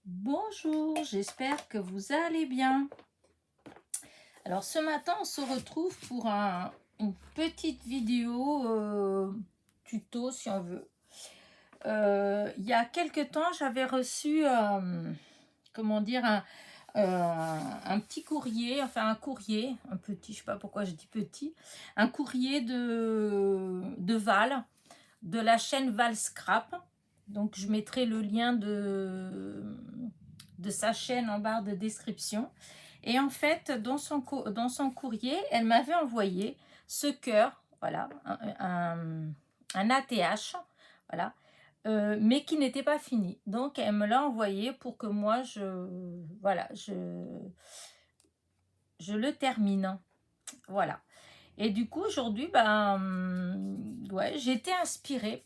Bonjour, j'espère que vous allez bien. Alors ce matin, on se retrouve pour une petite vidéo tuto si on veut. Il y a quelque temps, j'avais reçu, comment dire, un petit courrier, enfin un courrier, un petit, je sais pas pourquoi je dis petit, un courrier de Val, de la chaîne Val Scrap. Donc je mettrai le lien de sa chaîne en barre de description. Et en fait, dans son courrier, elle m'avait envoyé ce cœur, voilà, un ATH, voilà, mais qui n'était pas fini. Donc elle me l'a envoyé pour que moi, voilà, je le termine. Voilà. Et du coup, aujourd'hui, ouais, j'ai été inspirée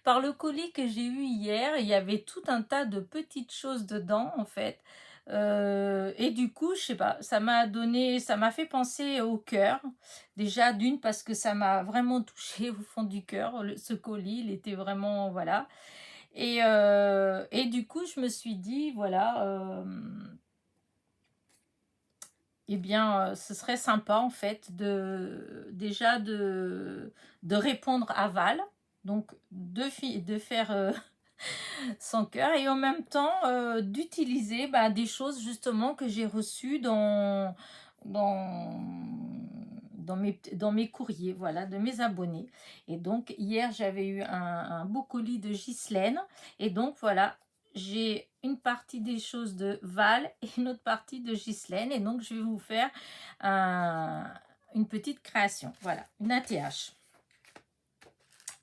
par le colis que j'ai eu hier. Il y avait tout un tas de petites choses dedans, en fait. Et du coup, je sais pas, ça m'a fait penser au cœur. Déjà, d'une, parce que ça m'a vraiment touché au fond du cœur. Ce colis, il était vraiment, voilà. Et du coup, je me suis dit, voilà, eh bien, ce serait sympa, en fait, de répondre à Val. Donc, de faire son cœur et en même temps d'utiliser des choses justement que j'ai reçues dans, dans mes courriers, voilà, de mes abonnés. Et donc hier j'avais eu un beau colis de Ghislaine et donc voilà, j'ai une partie des choses de Val et une autre partie de Ghislaine et donc je vais vous faire une petite création, voilà, une ATH.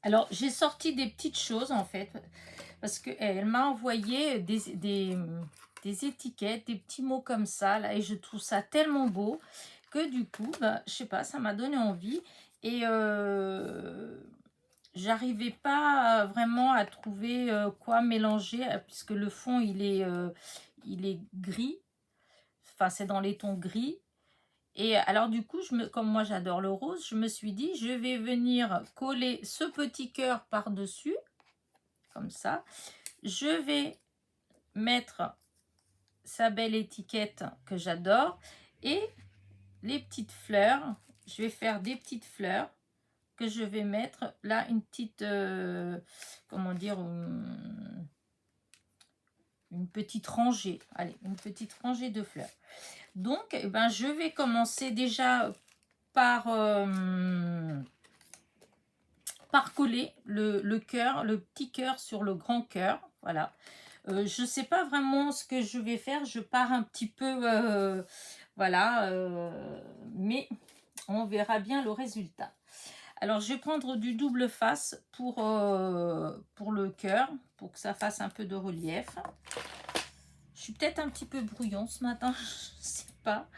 Alors j'ai sorti des petites choses en fait parce qu'elle m'a envoyé des étiquettes, des petits mots comme ça, là, et je trouve ça tellement beau que du coup, je sais pas, ça m'a donné envie. Et j'arrivais pas vraiment à trouver quoi mélanger, puisque le fond, il est gris, enfin, c'est dans les tons gris. Et alors du coup, comme moi j'adore le rose, je me suis dit, je vais venir coller ce petit cœur par-dessus, comme ça. Je vais mettre sa belle étiquette que j'adore et les petites fleurs. Je vais faire des petites fleurs que je vais mettre là, une petite comment dire, une petite rangée, allez, une petite rangée de fleurs. Donc eh ben, je vais commencer déjà par par coller le cœur, le petit cœur sur le grand cœur, voilà. Je ne sais pas vraiment ce que je vais faire, je pars un petit peu, voilà, mais on verra bien le résultat. Alors, je vais prendre du double face pour le cœur, pour que ça fasse un peu de relief. Je suis peut-être un petit peu brouillon ce matin, je ne sais pas,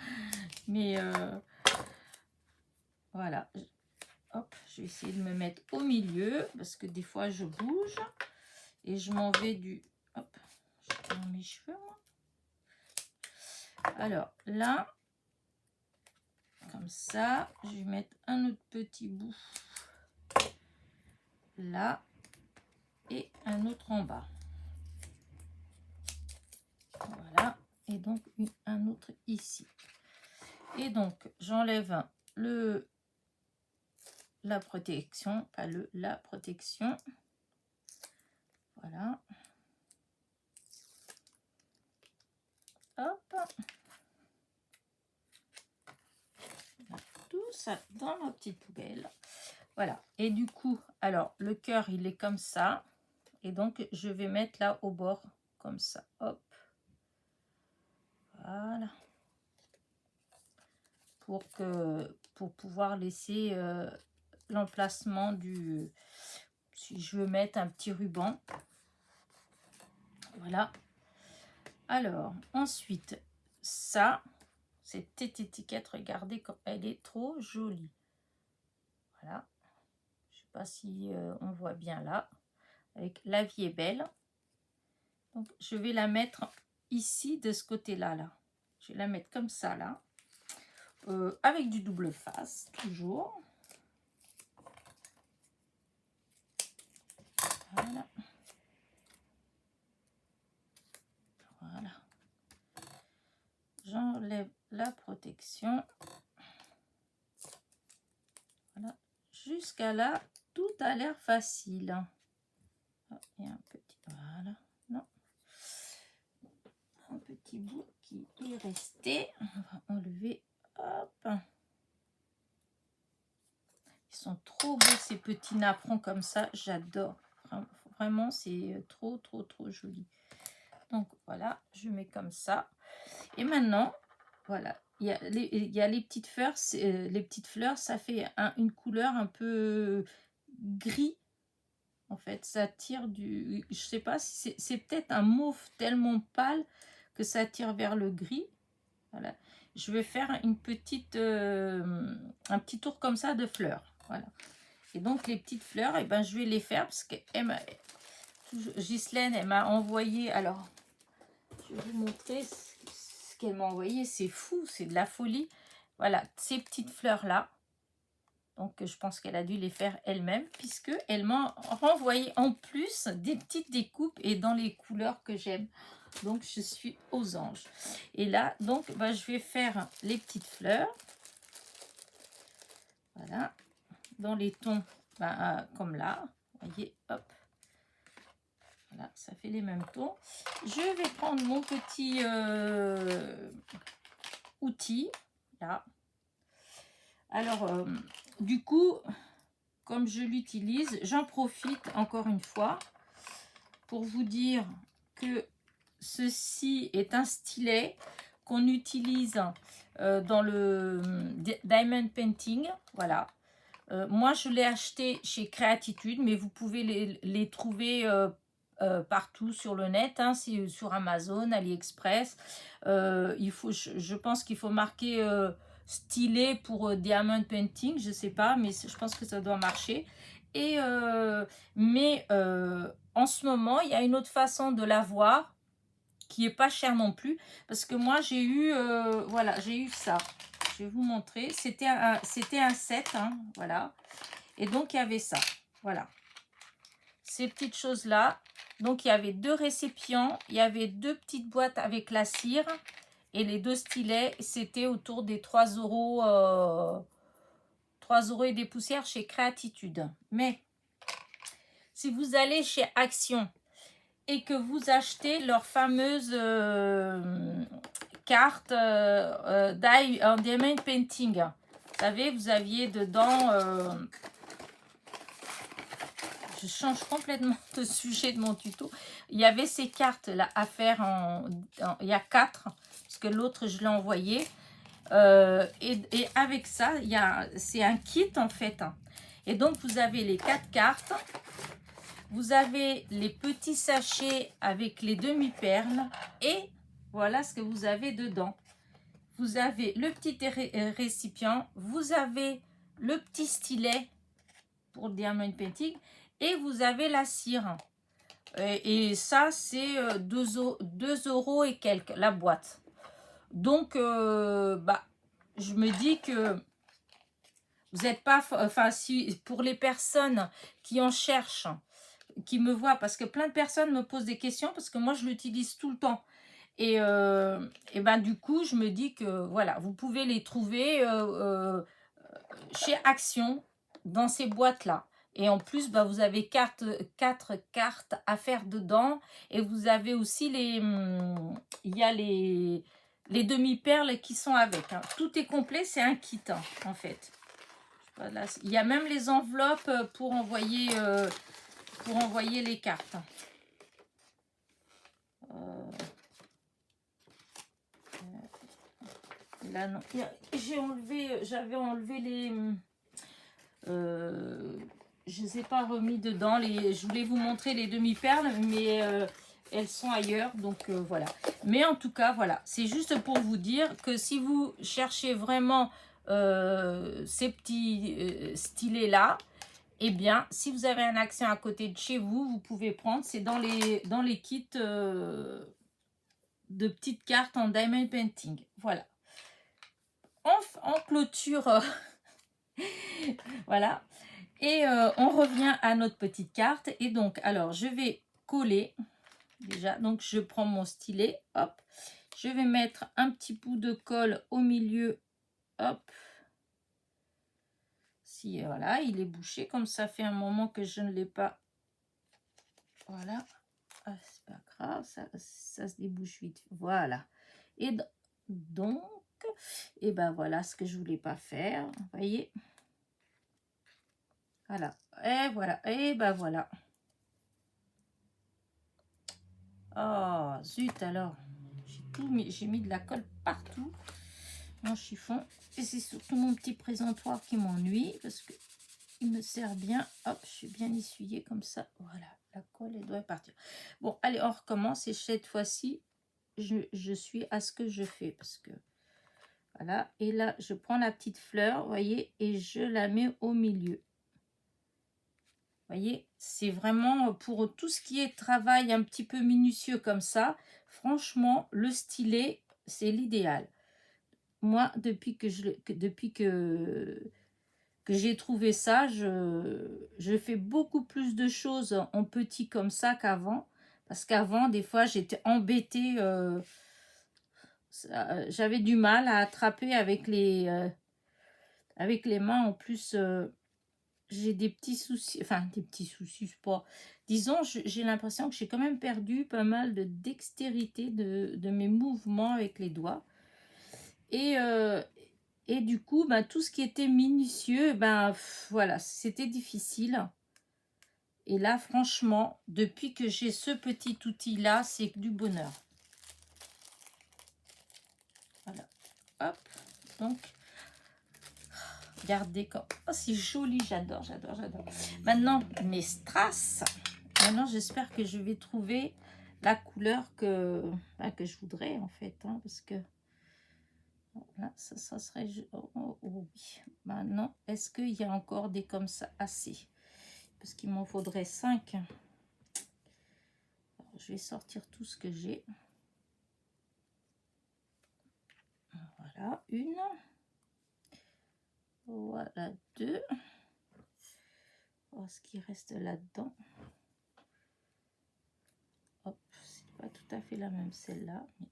mais voilà. Hop, je vais essayer de me mettre au milieu, parce que des fois, je bouge et je m'en vais du... Hop, je dans mes cheveux, moi. Alors, là, comme ça, je vais mettre un autre petit bout là et un autre en bas. Voilà, et donc un autre ici. Et donc, j'enlève la protection, pas la protection. Voilà. Hop. Tout ça dans ma petite poubelle. Voilà. Et du coup, alors, le cœur, il est comme ça. Et donc, je vais mettre là au bord, comme ça. Hop. Voilà. Pour pouvoir laisser l'emplacement du... Si je veux mettre un petit ruban. Voilà. Alors, ensuite, ça, cette étiquette, regardez comme elle est trop jolie. Voilà. Je ne sais pas si on voit bien là. Avec La vie est belle. Donc, je vais la mettre ici, de ce côté-là. Là. Je vais la mettre comme ça, là. Avec du double face, toujours. Voilà. la protection. Voilà. Jusqu'à là, tout a l'air facile. Oh, il y a un petit... Voilà. Non. Un petit bout qui est resté. On va enlever. Hop. Ils sont trop beaux ces petits napperons comme ça. J'adore. Vraiment, c'est trop joli. Donc voilà, je mets comme ça. Et maintenant, voilà, il y a les petites fleurs. Les petites fleurs, ça fait une couleur un peu gris. En fait, ça tire du... Je sais pas si c'est peut-être un mauve tellement pâle que ça tire vers le gris. Voilà. Je vais faire une petite, un petit tour comme ça de fleurs. Voilà. Et donc, les petites fleurs, eh ben, je vais les faire parce que Ghislaine, elle m'a envoyé... Alors, je vais vous montrer ce qu'elle m'a envoyé. C'est fou, c'est de la folie. Voilà, ces petites fleurs-là. Donc, je pense qu'elle a dû les faire elle-même, puisqu'elle m'a renvoyé en plus des petites découpes et dans les couleurs que j'aime. Donc, je suis aux anges. Et là, donc, bah, je vais faire les petites fleurs. Voilà. Dans les tons, bah, comme là. Vous voyez, hop. Voilà, ça fait les mêmes tons. Je vais prendre mon petit outil, là. Alors, du coup, comme je l'utilise, j'en profite encore une fois pour vous dire que ceci est un stylet qu'on utilise dans le diamond painting. Voilà. Moi, je l'ai acheté chez Créatitude, mais vous pouvez les trouver partout sur le net, hein, sur Amazon, AliExpress. Je pense qu'il faut marquer stylet pour diamond painting, je sais pas, mais je pense que ça doit marcher. Et en ce moment, il y a une autre façon de l'avoir qui est pas cher non plus, parce que moi j'ai eu voilà, j'ai eu ça. Je vais vous montrer. C'était un set, hein, voilà. Et donc il y avait ça, voilà. Ces petites choses là. Donc il y avait 2 récipients, il y avait 2 petites boîtes avec la cire et les 2 stylets. C'était autour des 3 €. 3 € et des poussières chez Créatitude. Mais si vous allez chez Action et que vous achetez leur fameuse carte en diamond painting, vous savez, vous aviez dedans... je change complètement de sujet de mon tuto. Il y avait ces cartes là à faire il y a 4, parce que l'autre je l'ai envoyé. Et avec ça, c'est un kit en fait. Et donc vous avez les 4 cartes. Vous avez les petits sachets avec les demi-perles. Et voilà ce que vous avez dedans. Vous avez le petit récipient. Vous avez le petit stylet pour le diamond painting. Et vous avez la cire. Et ça, c'est 2 € et quelques, la boîte. Donc, bah, je me dis que vous n'êtes pas... Enfin, si pour les personnes qui en cherchent, qui me voient, parce que plein de personnes me posent des questions, parce que moi, je l'utilise tout le temps. Et ben, du coup, je me dis que, voilà, vous pouvez les trouver chez Action, dans ces boîtes-là. Et en plus, bah, vous avez 4 cartes à faire dedans. Et vous avez aussi il y a les demi-perles qui sont avec. Hein. Tout est complet, c'est un kit, hein, en fait. Voilà. Il y a même les enveloppes pour envoyer les cartes. Là, non. J'avais enlevé les... je ne les ai pas remis dedans. Je voulais vous montrer les demi-perles, mais elles sont ailleurs. Donc voilà. Mais en tout cas, voilà. C'est juste pour vous dire que si vous cherchez vraiment ces petits stylets-là, eh bien, si vous avez un Action à côté de chez vous, vous pouvez prendre. C'est dans les kits de petites cartes en diamond painting. Voilà. En clôture, voilà. Et on revient à notre petite carte. Et donc, alors, je vais coller. Déjà, donc, je prends mon stylet. Hop. Je vais mettre un petit bout de colle au milieu. Hop. Si, voilà, il est bouché. Comme ça fait un moment que je ne l'ai pas. Voilà. Ah, c'est pas grave, ça se débouche vite. Voilà. Et donc, et ben voilà ce que je voulais pas faire. Vous voyez? Voilà. Et voilà. Et ben voilà. Oh, zut alors. J'ai mis de la colle partout. Mon chiffon. Et c'est surtout mon petit présentoir qui m'ennuie parce que il me sert bien. Hop, je suis bien essuyée comme ça. Voilà, la colle, elle doit partir. Bon, allez, on recommence. Et cette fois-ci, je suis à ce que je fais parce que voilà. Et là, je prends la petite fleur, vous voyez, et je la mets au milieu. Vous voyez, c'est vraiment pour tout ce qui est travail un petit peu minutieux comme ça. Franchement, le stylet, c'est l'idéal. Moi, depuis que j'ai trouvé ça, je fais beaucoup plus de choses en petit comme ça qu'avant. Parce qu'avant, des fois, j'étais embêtée. J'avais du mal à attraper avec les mains. En plus, j'ai des petits soucis. Enfin, des petits soucis, c'est pas... Disons, j'ai l'impression que j'ai quand même perdu pas mal de dextérité de mes mouvements avec les doigts. Et du coup, ben, tout ce qui était minutieux, ben, voilà, c'était difficile. Et là, franchement, depuis que j'ai ce petit outil-là, c'est du bonheur. Voilà. Hop. Donc, regardez comme... Oh, c'est joli, j'adore, j'adore, j'adore. Maintenant, mes strass. Maintenant, j'espère que je vais trouver la couleur que je voudrais, en fait. Hein, parce que... Là, ça serait... Oh, oui. Maintenant, est-ce qu'il y a encore des comme ça assez? Parce qu'il m'en faudrait 5. Alors, je vais sortir tout ce que j'ai. Voilà, une. Voilà, 2. Oh, ce qui reste là-dedans. Hop, c'est pas tout à fait la même celle-là. Mais...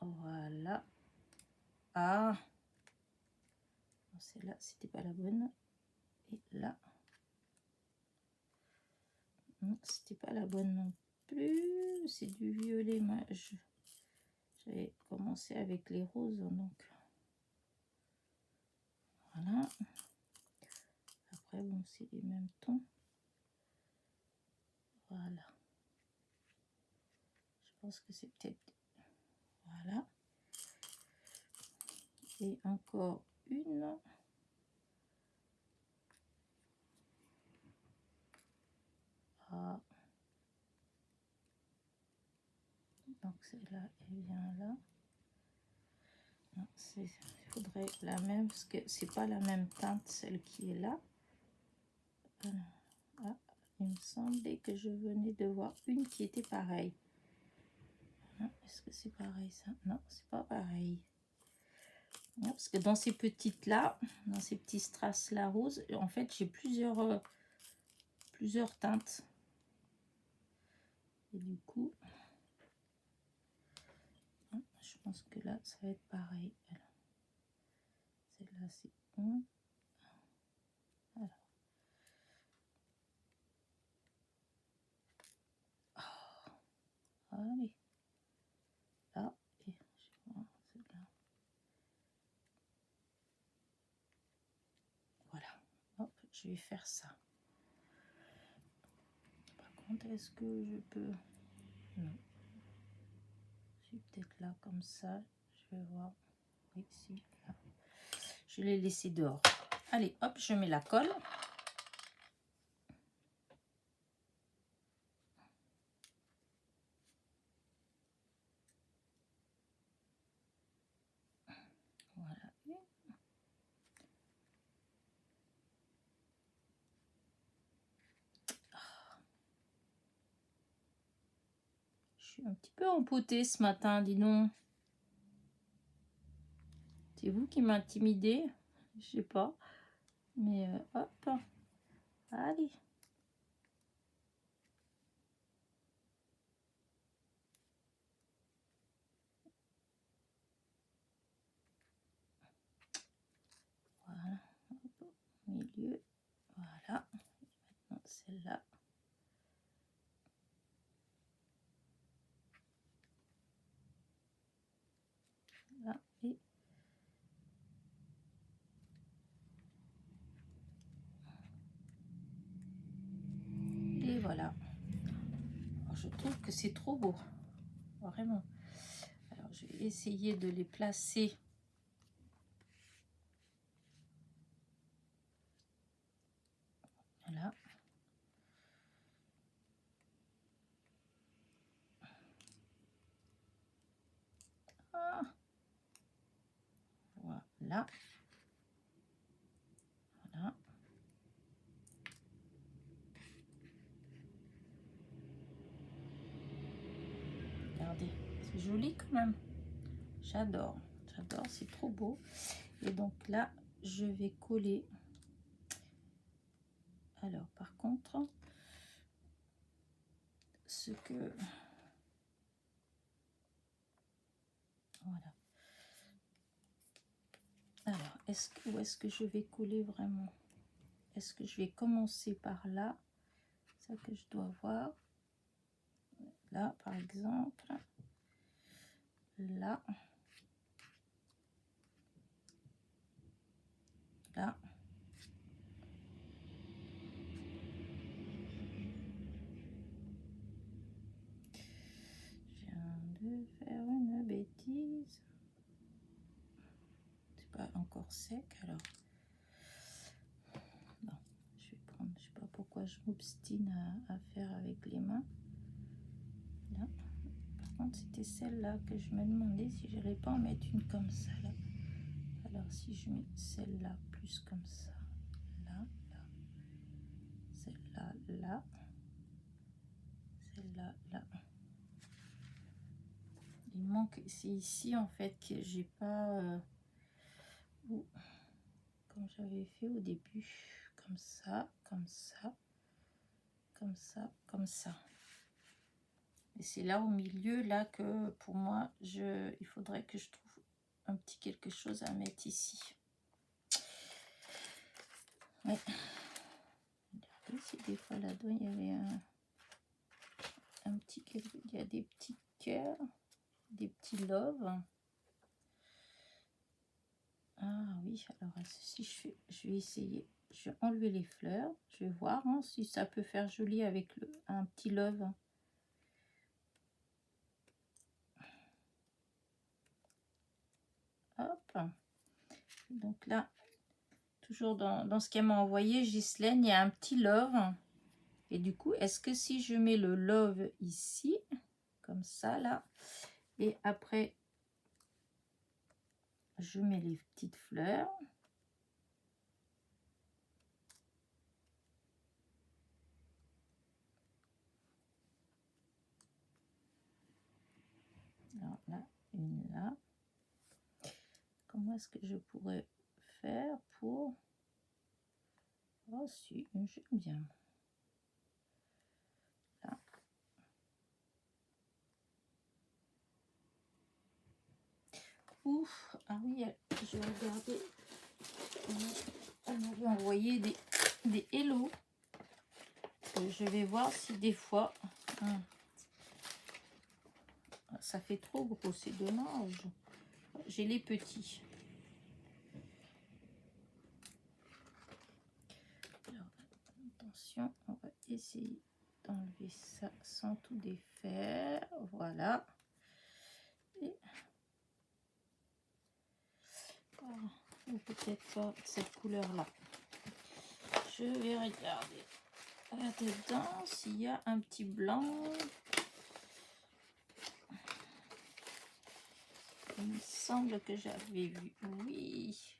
Voilà. Ah, celle-là, c'était pas la bonne. Et là, non, c'était pas la bonne non plus. C'est du violet. Moi, j'avais commencé avec les roses, donc voilà. Après, bon, c'est les mêmes tons. Voilà. Je pense que c'est peut-être... Voilà. Et encore une. Ah. Donc celle-là, elle vient là. Il faudrait la même, parce que c'est pas la même teinte, celle qui est là. Ah, il me semblait que je venais de voir une qui était pareille. Est-ce que c'est pareil ça? Non, c'est pas pareil. Non, parce que dans ces petites là, dans ces petits strass là rose, en fait j'ai plusieurs teintes. Et du coup, je pense que là ça va être pareil. Celle-là c'est bon. Voilà. Oh, allez. Là, et je vois celle-là. Voilà. Hop, je vais faire ça. Par contre, est-ce que je peux... Non. Je vais peut-être là comme ça. Je vais voir. Oui, si, là. Je l'ai laissé dehors. Allez, hop, je mets la colle. Voilà. Je suis un petit peu empotée ce matin, dis donc. C'est vous qui m'intimidez, je sais pas. Mais hop. Allez. celle-là. Là, et voilà. Alors, je trouve que c'est trop beau, vraiment. Alors, je vais essayer de les placer. Voilà. Ah. Voilà. Voilà. Regardez, c'est joli quand même. J'adore, j'adore, c'est trop beau. Et donc là, je vais coller. Alors, par contre, ce que... Voilà. Alors, où est-ce que je vais coller vraiment? Est-ce que je vais commencer par là? C'est ça que je dois voir. Là, par exemple. Là. Là. Je viens de faire une bêtise. C'est pas encore sec, alors. Non, je vais prendre, je sais pas pourquoi je m'obstine à faire avec les mains. Là. Par contre, c'était celle-là que je me demandais si j'allais pas en mettre une comme ça, là. Alors, si je mets celle-là plus comme ça, là, là, celle-là, là, celle-là, là. Il manque, c'est ici en fait que j'ai pas... comme j'avais fait au début, comme ça, comme ça, comme ça, comme ça. Et c'est là au milieu, là, que pour moi, il faudrait que je trouve un petit quelque chose à mettre ici. Ouais. Regardez si des fois là-dedans, il y avait un petit... Il y a des petits cœurs, des petits loves. Ah oui, alors si je vais essayer. Je vais enlever les fleurs. Je vais voir hein, si ça peut faire joli avec un petit love. Hop. Donc là, toujours dans ce qu'elle m'a envoyé, Ghislaine, il y a un petit love. Et du coup, est-ce que si je mets le love ici, comme ça, là, et après, je mets les petites fleurs. Alors là, une là. Comment est-ce que je pourrais faire pour... Oh si, j'aime bien. Là. Ouf, ah oui, je regardais. On m'avait envoyé des hello. Je vais voir si des fois... ça fait trop gros, c'est dommage. J'ai les petits. Alors, attention, on va essayer d'enlever ça sans tout défaire. Voilà. Et... ou peut-être pas cette couleur-là. Je vais regarder là-dedans s'il y a un petit blanc. Il me semble que j'avais vu. Oui.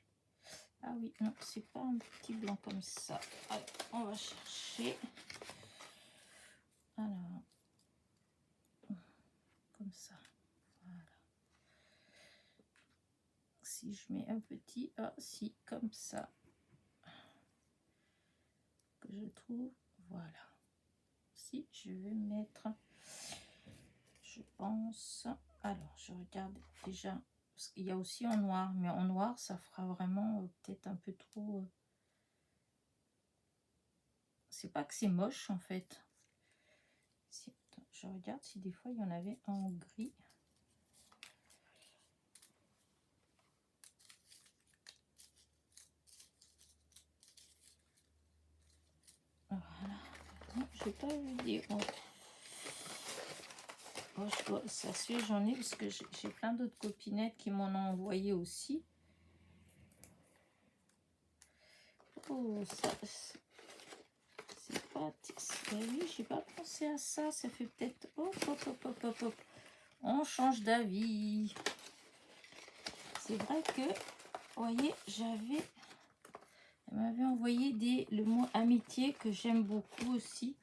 Ah oui, non, c'est pas un petit blanc comme ça. Alors, on va chercher. Alors, comme ça. Voilà. Si je mets un petit, ah si, comme ça. Que je trouve, voilà. Si je vais mettre, je pense. Alors, je regarde déjà. Parce qu'il y a aussi en noir, mais en noir, ça fera vraiment peut-être un peu trop... c'est pas que c'est moche en fait. Si, attends, je regarde si des fois il y en avait un en gris. Voilà. Non, j'ai pas vu des... Oh, ça suit, j'en ai parce que j'ai plein d'autres copinettes qui m'en ont envoyé aussi. Oh, ça, c'est pas... Oui, j'ai pas pensé à ça. Ça fait peut-être... Hop, hop, hop, hop, hop, hop. On change d'avis. C'est vrai que, vous voyez, elle m'avait envoyé le mot amitié que j'aime beaucoup aussi.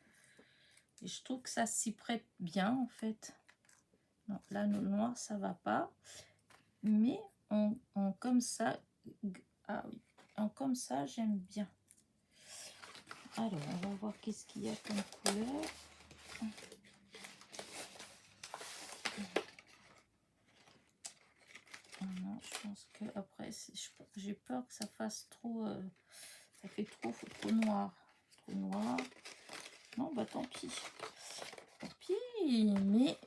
Et je trouve que ça s'y prête bien en fait. Non, là, le noir, ça va pas. Mais en comme ça, ah oui, en comme ça, j'aime bien. Alors, on va voir qu'est-ce qu'il y a comme couleur. Non, je pense que après, j'ai peur que ça fasse trop, ça fait trop noir. Trop noir. Non, bah tant pis. Tant pis, mais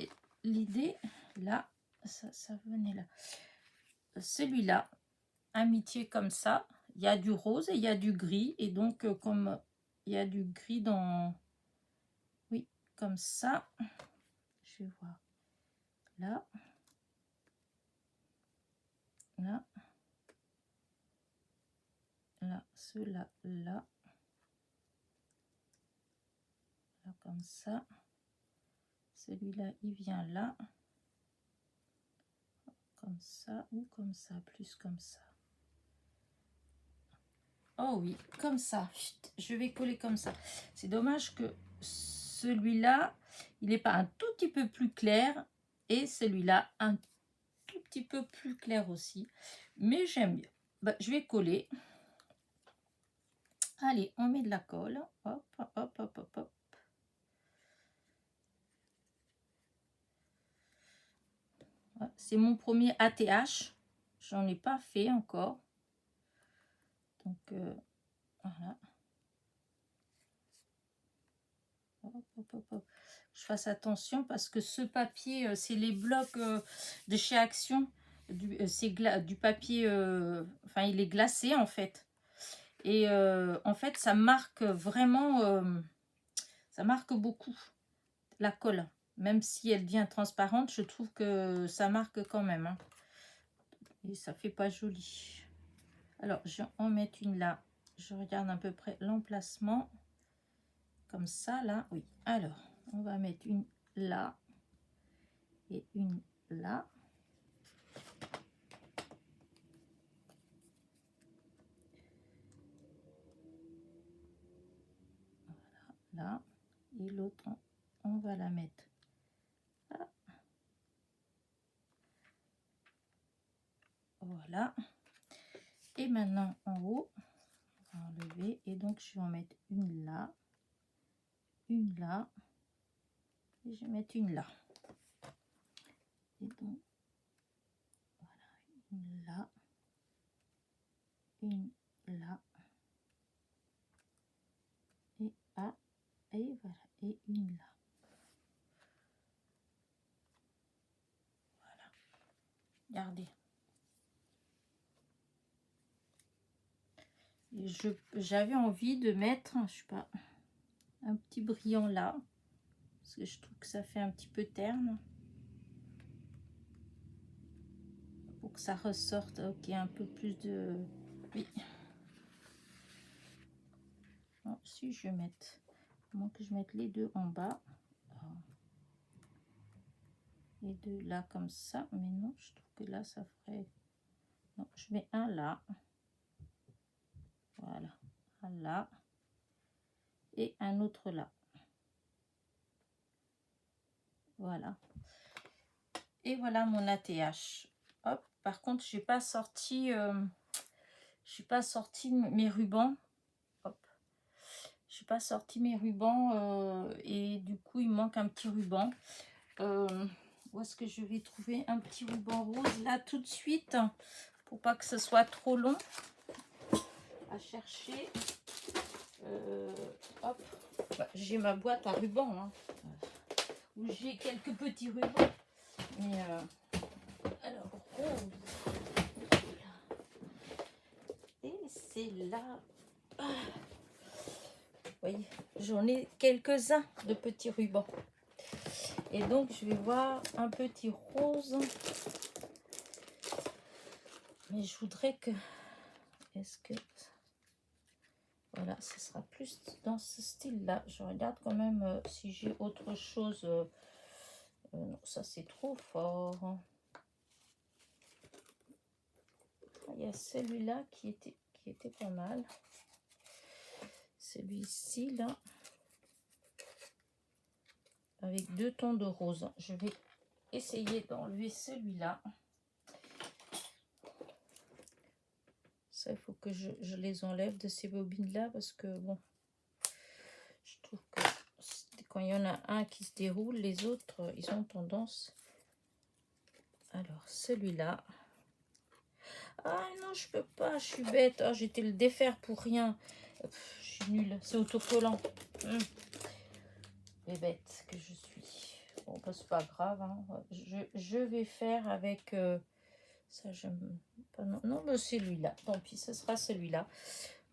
l'idée, là, ça venait là. Celui-là, amitié comme ça, il y a du rose et il y a du gris. Et donc, comme il y a du gris dans... Oui, comme ça. Je vais voir. Là. Là. Là. Ceux-là. Là. Là, comme ça. Celui-là, il vient là. Comme ça ou comme ça. Plus comme ça. Oh oui, comme ça. Chut, je vais coller comme ça. C'est dommage que celui-là, il n'est pas un tout petit peu plus clair. Et celui-là, un tout petit peu plus clair aussi. Mais j'aime bien. Bah, je vais coller. Allez, on met de la colle. Hop, hop, hop, hop, hop. C'est mon premier ATH. J'en ai pas fait encore. Donc, voilà. Hop, hop, hop, hop. Je fasse attention parce que ce papier, c'est les blocs de chez Action. C'est du papier, enfin, il est glacé en fait. Et en fait, ça marque vraiment, ça marque beaucoup la colle. Même si elle devient transparente, je trouve que ça marque quand même. Hein. Et ça fait pas joli. Alors, je vais en mettre une là. Je regarde à peu près l'emplacement. Comme ça, là. Oui. Alors, on va mettre une là. Et une là. Voilà, là. Et l'autre, on va la mettre là. Voilà. Et maintenant, en haut, on va enlever. Et donc, je vais en mettre une là. Une là. Et je vais mettre une là. Et donc, voilà, une là. Une là. Et à. Et voilà. Et une là. Voilà. Regardez. J'avais envie de mettre, je sais pas, un petit brillant là. Parce que je trouve que ça fait un petit peu terne. Pour que ça ressorte, ok, un peu plus de... Oui. Bon, si je vais mettre... Comment que je mette les deux en bas. Les deux là comme ça. Mais non, je trouve que là, ça ferait... Non, je mets un là. Voilà. Un là. Et un autre là. Voilà. Et voilà mon ATH. Hop. Par contre, j'ai pas sorti mes rubans. Hop. J'ai pas sorti mes rubans et du coup, il manque un petit ruban. Où est-ce que je vais trouver un petit ruban rose là tout de suite pour pas que ce soit trop long à chercher. Hop, bah, j'ai ma boîte à rubans, hein, où j'ai quelques petits rubans. Mais alors, rose. Et c'est là. Ah, vous voyez, j'en ai quelques-uns de petits rubans. Et donc, je vais voir un petit rose. Mais je voudrais que... Est-ce que... Voilà, ce sera plus dans ce style-là. Je regarde quand même si j'ai autre chose. Non, ça c'est trop fort. Il y a celui-là qui était pas mal. Celui-ci, là. Avec 2 tons de rose. Je vais essayer d'enlever celui-là. Ça, il faut que je les enlève de ces bobines-là parce que, bon, je trouve que quand il y en a un qui se déroule, les autres, ils ont tendance. Alors, celui-là. Ah non, je peux pas, je suis bête. Oh, j'étais le défaire pour rien. Je suis nulle, c'est autocollant. Les bêtes que je suis. Bon, bah, c'est pas grave. Hein. Je vais faire avec... ça, j'aime pas. Non, mais c'est celui-là. Tant pis, ce sera celui-là.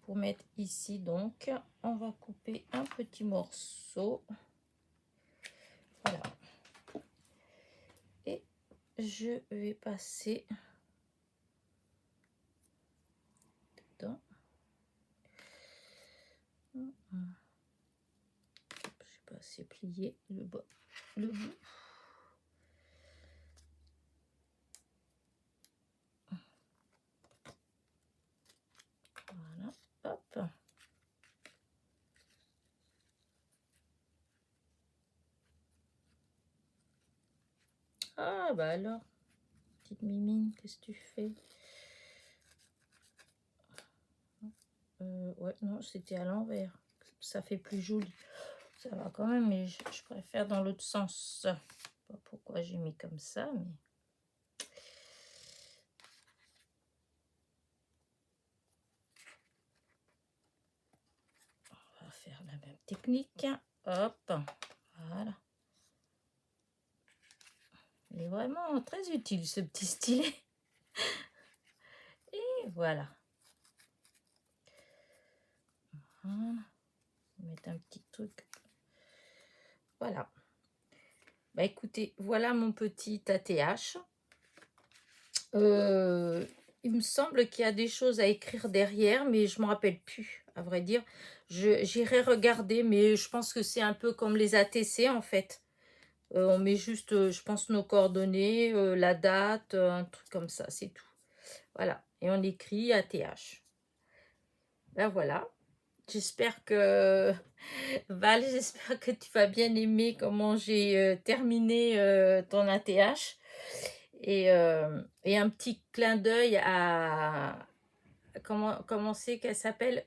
Pour mettre ici, donc, on va couper un petit morceau. Voilà. Et je vais passer dedans. Je sais pas, c'est plié le bas, le bout. Voilà, hop. Ah bah alors, petite mimine, qu'est-ce que tu fais? Ouais, non, c'était à l'envers. Ça fait plus joli. Ça va quand même, mais je préfère dans l'autre sens. Je sais pas pourquoi j'ai mis comme ça, mais... On va faire la même technique. Hop, voilà. Il est vraiment très utile, ce petit stylet. Et voilà. Voilà. On va mettre un petit truc. Voilà. Bah écoutez, voilà mon petit ATH. Il me semble qu'il y a des choses à écrire derrière, mais je ne me rappelle plus, à vrai dire. J'irai regarder, mais je pense que c'est un peu comme les ATC, en fait. On met juste, je pense, nos coordonnées, la date, un truc comme ça, c'est tout. Voilà, et on écrit ATH. Ben voilà. J'espère que... Val, j'espère que tu vas bien aimer comment j'ai terminé ton ATH. Et un petit clin d'œil à... Comment c'est qu'elle s'appelle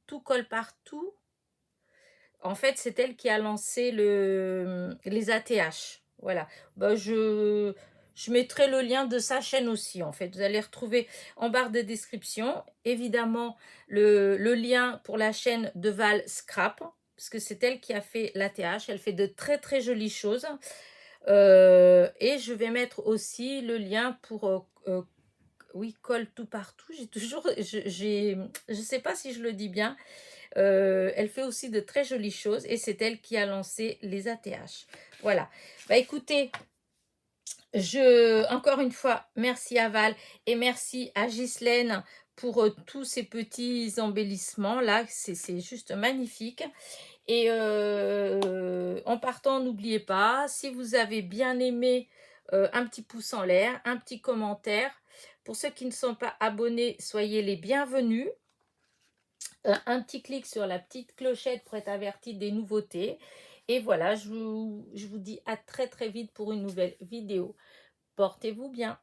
Tout colle partout. En fait, c'est elle qui a lancé les ATH. Voilà. Bah, je mettrai le lien de sa chaîne aussi. En fait, vous allez retrouver en barre de description, évidemment, le lien pour la chaîne de Val Scrap, parce que c'est elle qui a fait l'ATH. Elle fait de très très jolies choses. Et je vais mettre aussi le lien pour... oui, colle tout partout. J'ai toujours... je sais pas si je le dis bien. Elle fait aussi de très jolies choses et c'est elle qui a lancé les ATH. Voilà. Bah écoutez, encore une fois, merci à Val et merci à Ghislaine pour tous ces petits embellissements là. C'est juste magnifique. Et en partant, n'oubliez pas, si vous avez bien aimé, un petit pouce en l'air, un petit commentaire. Pour ceux qui ne sont pas abonnés, soyez les bienvenus. Un petit clic sur la petite clochette pour être averti des nouveautés. Et voilà, je vous dis à très très vite pour une nouvelle vidéo. Portez-vous bien.